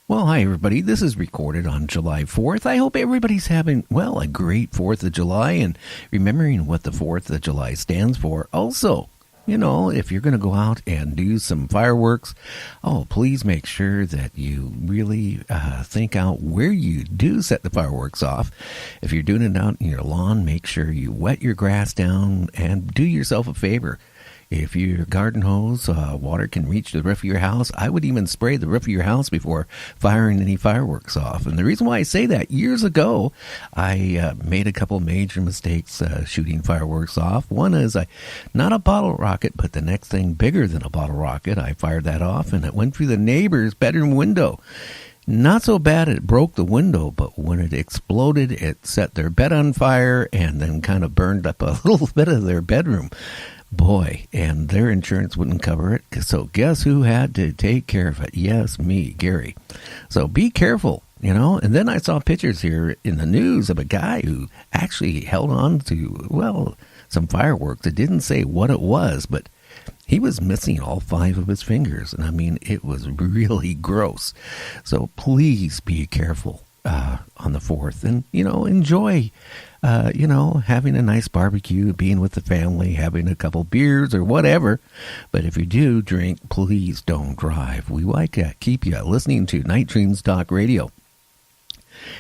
Well, hi, everybody. This is recorded on July 4th. I hope everybody's having, well, a great 4th of July and remembering what the 4th of July stands for. Also, you know, if you're going to go out and do some fireworks, please make sure that you really think out where you do set the fireworks off. If you're doing it out in your lawn, make sure you wet your grass down and do yourself a favor. If your garden hose water can reach the roof of your house, I would even spray the roof of your house before firing any fireworks off. And the reason why I say that, years ago, I made a couple major mistakes shooting fireworks off. One is not a bottle rocket, but the next thing bigger than a bottle rocket. I fired that off, and it went through the neighbor's bedroom window. Not so bad it broke the window, but when it exploded, it set their bed on fire and then kind of burned up a little bit of their bedroom. Boy, and their insurance wouldn't cover it. So guess who had to take care of it? Yes, me, Gary. So be careful, you know. And then I saw pictures here in the news of a guy who actually held on to, well, some fireworks. It didn't say what it was, but he was missing all 5 of his fingers. And I mean, it was really gross. So please be careful on the 4th and, you know, enjoy having a nice barbecue, being with the family, having a couple beers or whatever. But if you do drink, please don't drive. We like to keep you listening to Night Dreams Talk Radio.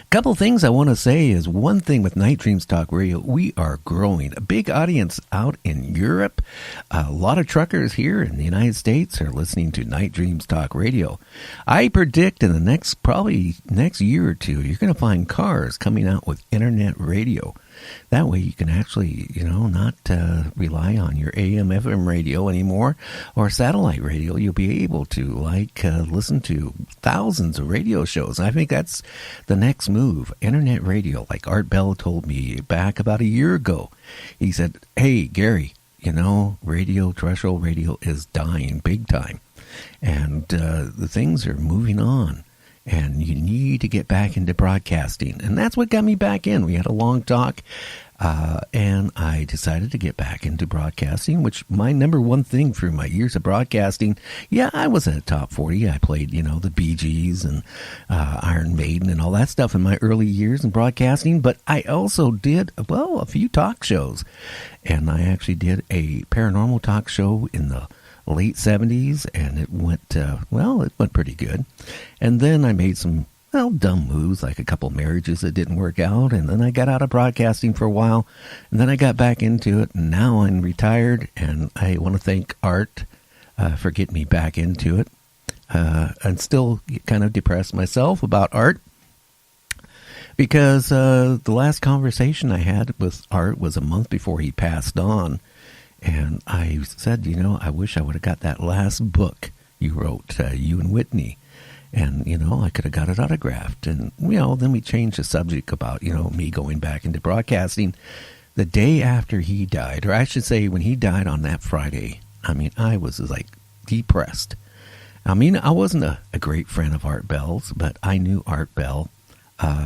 A couple things I want to say is one thing with Night Dreams Talk Radio, we are growing. A big audience out in Europe. A lot of truckers here in the United States are listening to Night Dreams Talk Radio. I predict in the probably next year or two, you're going to find cars coming out with internet radio. That way you can actually, not rely on your AM, FM radio anymore or satellite radio. You'll be able to, listen to thousands of radio shows. I think that's the next move, internet radio. Like Art Bell told me back about a year ago. He said, hey, Gary, terrestrial radio is dying big time. And the things are moving on. And you need to get back into broadcasting. And that's what got me back in. We had a long talk, and I decided to get back into broadcasting, which my number one thing through my years of broadcasting, I was at top 40. I played, the Bee Gees and Iron Maiden and all that stuff in my early years in broadcasting. But I also did, a few talk shows. And I actually did a paranormal talk show in the late 70s, and it went pretty good. And then I made some, dumb moves, like a couple marriages that didn't work out, and then I got out of broadcasting for a while, and then I got back into it, and now I'm retired, and I want to thank Art for getting me back into it. I'm still kind of depressed myself about Art, because the last conversation I had with Art was a month before he passed on. And I said, I wish I would have got that last book you wrote, You and Whitney. And, I could have got it autographed. And, then we changed the subject about, me going back into broadcasting. The day after he died, or I should say when he died on that Friday, I was depressed. I wasn't a great friend of Art Bell's, but I knew Art Bell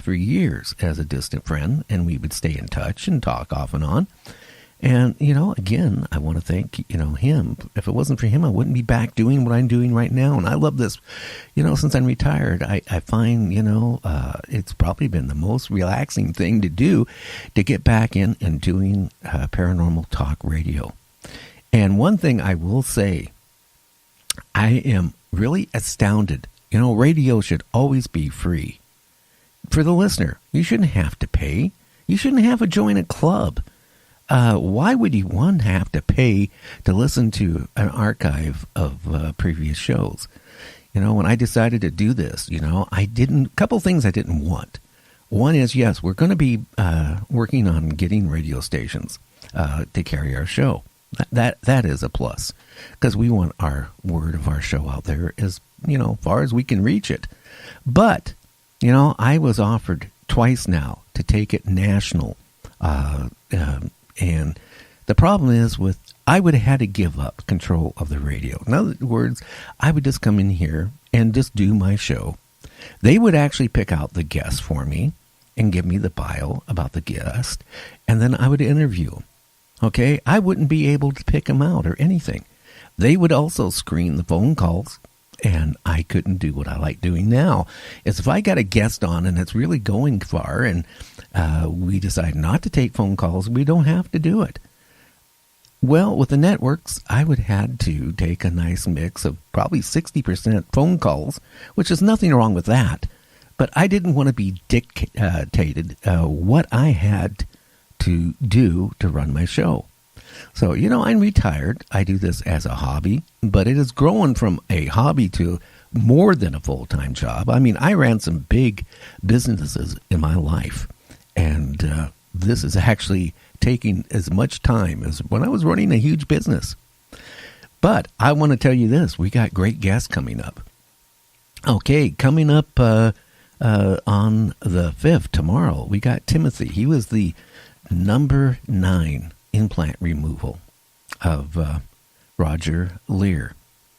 for years as a distant friend. And we would stay in touch and talk off and on. And, again, I want to thank, him. If it wasn't for him, I wouldn't be back doing what I'm doing right now. And I love this, since I'm retired, I find, it's probably been the most relaxing thing to do to get back in and doing paranormal talk radio. And one thing I will say, I am really astounded. Radio should always be free. For the listener, you shouldn't have to pay. You shouldn't have to join a club. Why would you have to pay to listen to an archive of previous shows? When I decided to do this, a couple things I didn't want. One is, yes, we're going to be working on getting radio stations to carry our show. That is a plus, because we want our word of our show out there as, far as we can reach it. But, I was offered twice now to take it national, and the problem is I would have had to give up control of the radio. In other words, I would just come in here and just do my show. They would actually pick out the guest for me and give me the bio about the guest, and then I would interview them. Okay? I wouldn't be able to pick them out or anything. They would also screen the phone calls, and I couldn't do what I like doing now. Is if I got a guest on and it's really going far, and we decide not to take phone calls, we don't have to do it. Well, with the networks, I would have to take a nice mix of probably 60% phone calls, which is nothing wrong with that. But I didn't want to be dictated what I had to do to run my show. So, I'm retired. I do this as a hobby, but it has grown from a hobby to more than a full-time job. I mean, I ran some big businesses in my life, and this is actually taking as much time as when I was running a huge business. But I want to tell you this. We got great guests coming up. Okay, coming up on the 5th, tomorrow, we got Timothy. He was the number 9 implant removal of Roger Lear.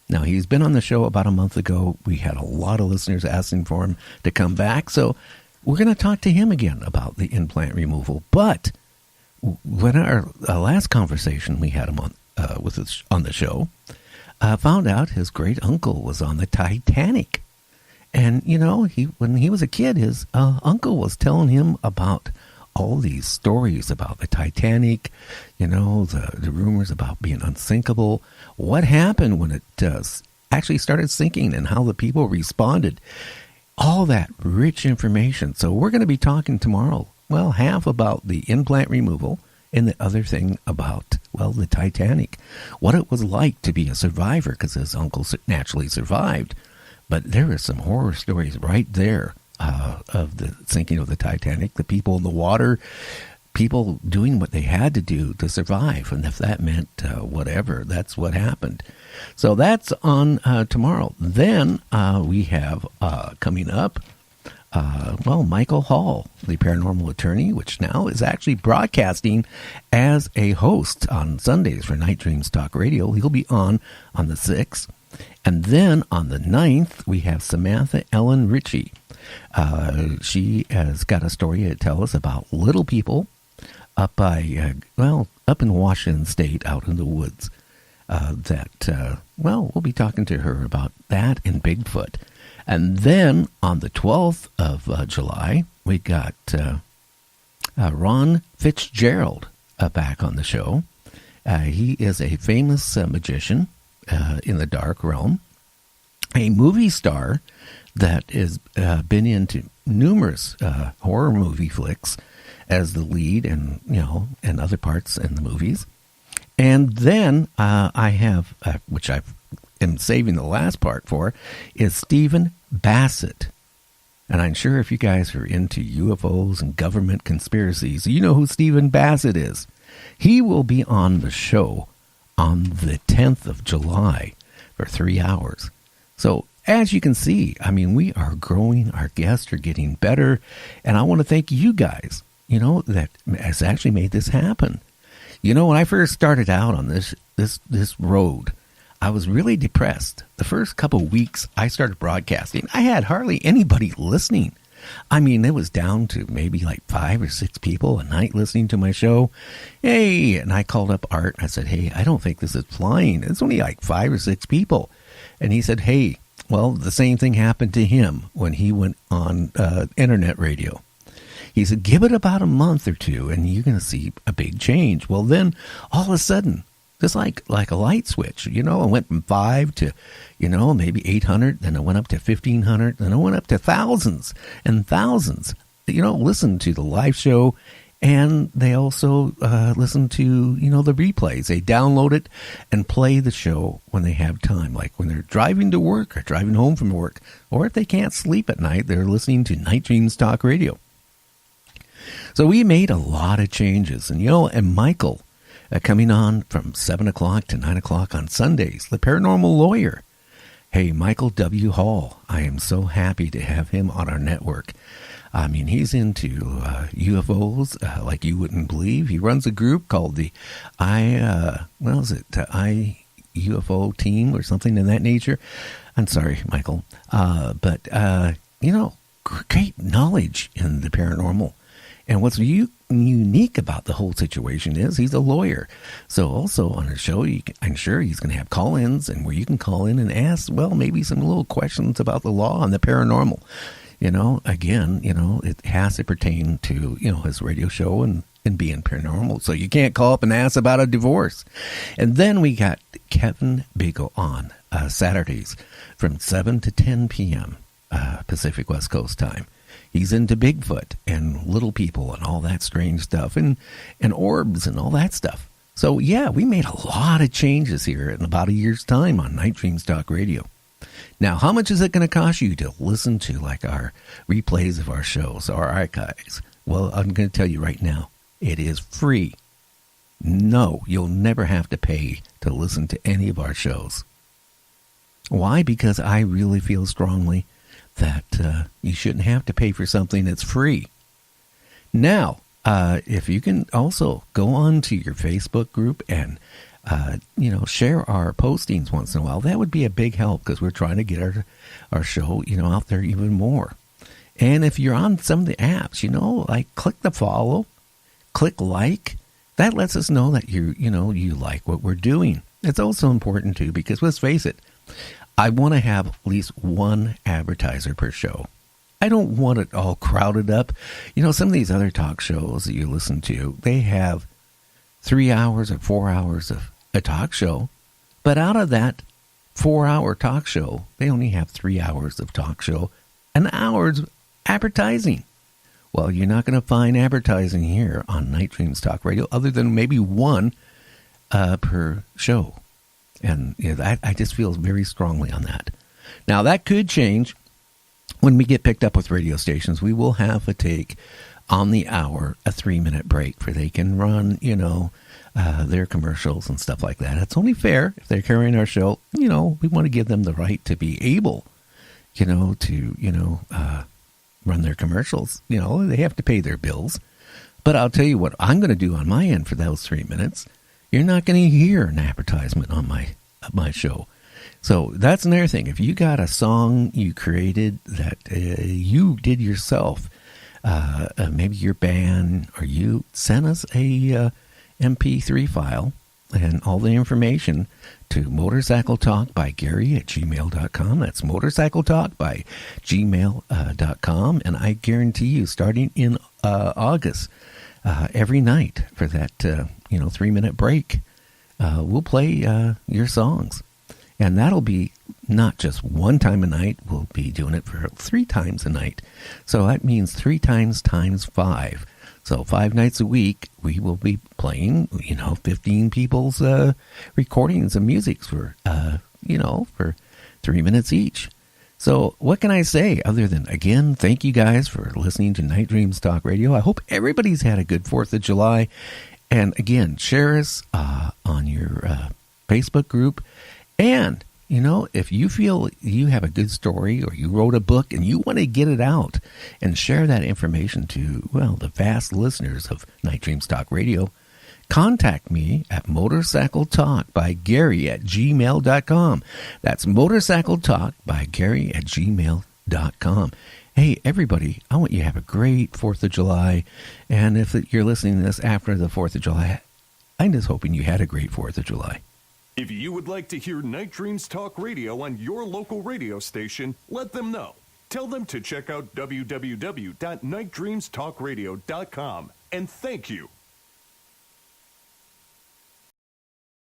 Now, he's been on the show about a month ago. We had a lot of listeners asking for him to come back, so we're going to talk to him again about the implant removal. But when our last conversation we had him on on the show, found out his great uncle was on the Titanic, and when he was a kid, his uncle was telling him about all these stories about the Titanic, the rumors about being unsinkable, what happened when it actually started sinking, and how the people responded. All that rich information. So we're going to be talking tomorrow, half about the implant removal and the other thing about, the Titanic. What it was like to be a survivor, because his uncle naturally survived. But there are some horror stories right there of the sinking of the Titanic, the people in the water, people doing what they had to do to survive. And if that meant whatever, that's what happened. So that's on tomorrow. Then we have coming up, Michael Hall, the paranormal attorney, which now is actually broadcasting as a host on Sundays for Night Dreams Talk Radio. He'll be on the 6th. And then on the 9th, we have Samantha Ellen Ritchie. She has got a story to tell us about little people up in Washington State, out in the woods. We'll be talking to her about that and Bigfoot. And then on the 12th of July, we got Ron Fitzgerald back on the show. He is a famous magician in the dark realm, a movie star that has been into numerous horror movie flicks as the lead, and other parts in the movies. And then I have, which I am saving the last part for, is Stephen Bassett. And I'm sure if you guys are into UFOs and government conspiracies, you know who Stephen Bassett is. He will be on the show on the 10th of July for 3 hours. So as you can see, we are growing. Our guests are getting better. And I want to thank you guys, that has actually made this happen. When I first started out on this road, I was really depressed. The first couple of weeks I started broadcasting, I had hardly anybody listening. It was down to maybe like 5 or 6 people a night listening to my show. Hey, and I called up Art. I said, hey, I don't think this is flying. It's only like 5 or 6 people. And he said, hey, the same thing happened to him when he went on internet radio. He said, give it about a month or two, and you're going to see a big change. Well, then, all of a sudden, just like a light switch, I went from 5 to, maybe 800, then I went up to 1,500, then I went up to thousands and thousands. Listen to the live show, and they also listen to, the replays. They download it and play the show when they have time, like when they're driving to work or driving home from work, or if they can't sleep at night, they're listening to Night Dreams Talk Radio. So we made a lot of changes, and Michael, coming on from 7 o'clock to 9 o'clock on Sundays, the paranormal lawyer. Hey, Michael W. Hall, I am so happy to have him on our network. He's into UFOs like you wouldn't believe. He runs a group called the UFO team or something in that nature. I'm sorry, Michael. But great knowledge in the paranormal. And what's unique about the whole situation is he's a lawyer. So also on his show, I'm sure he's going to have call-ins and where you can call in and ask, well, maybe some little questions about the law and the paranormal. Again, it has to pertain to, his radio show and being paranormal. So you can't call up and ask about a divorce. And then we got Kevin Beagle on Saturdays from 7 to 10 p.m. Pacific West Coast time. He's into Bigfoot and little people and all that strange stuff and orbs and all that stuff. So, yeah, we made a lot of changes here in about a year's time on Night Dreams Talk Radio. Now, how much is it going to cost you to listen to, like, our replays of our shows, our archives? Well, I'm going to tell you right now, it is free. No, you'll never have to pay to listen to any of our shows. Why? Because I really feel strongly that you shouldn't have to pay for something that's free. Now, if you can also go on to your Facebook group and, share our postings once in a while, that would be a big help because we're trying to get our show, out there even more. And if you're on some of the apps, like click the follow, click like, that lets us know that you like what we're doing. It's also important too, because let's face it, I want to have at least one advertiser per show. I don't want it all crowded up. Some of these other talk shows that you listen to, they have 3 hours or 4 hours of a talk show. But out of that 4-hour talk show, they only have 3 hours of talk show and hours advertising. Well, you're not going to find advertising here on Night Dreams Talk Radio other than maybe one per show. And I just feel very strongly on that. Now, that could change when we get picked up with radio stations. We will have to take on the hour a 3-minute break for they can run, their commercials and stuff like that. It's only fair if they're carrying our show. We want to give them the right to be able, to, run their commercials. They have to pay their bills. But I'll tell you what I'm going to do on my end for those 3 minutes. You're not going to hear an advertisement on my show. So that's another thing. If you got a song you created that you did yourself, maybe your band or you, send us a MP3 file and all the information to motorcycletalkbygary@gmail.com. That's motorcycletalkbygmail.com. And I guarantee you, starting in August, every night for that 3-minute break, we'll play your songs. And that'll be not just one time a night. We'll be doing it for 3 times a night. So that means 3 times 5. So 5 nights a week, we will be playing, 15 people's recordings of music for 3 minutes each. So what can I say other than, again, thank you guys for listening to Night Dreams Talk Radio. I hope everybody's had a good 4th of July. And again, share us on your Facebook group. And, if you feel you have a good story or you wrote a book and you want to get it out and share that information to, the vast listeners of Night Dreams Talk Radio, contact me at motorcycletalkbygary@gmail.com. That's motorcycletalkbygary@gmail.com. Hey, everybody, I want you to have a great 4th of July. And if you're listening to this after the 4th of July, I'm just hoping you had a great 4th of July. If you would like to hear Night Dreams Talk Radio on your local radio station, let them know. Tell them to check out www.nightdreamstalkradio.com. And thank you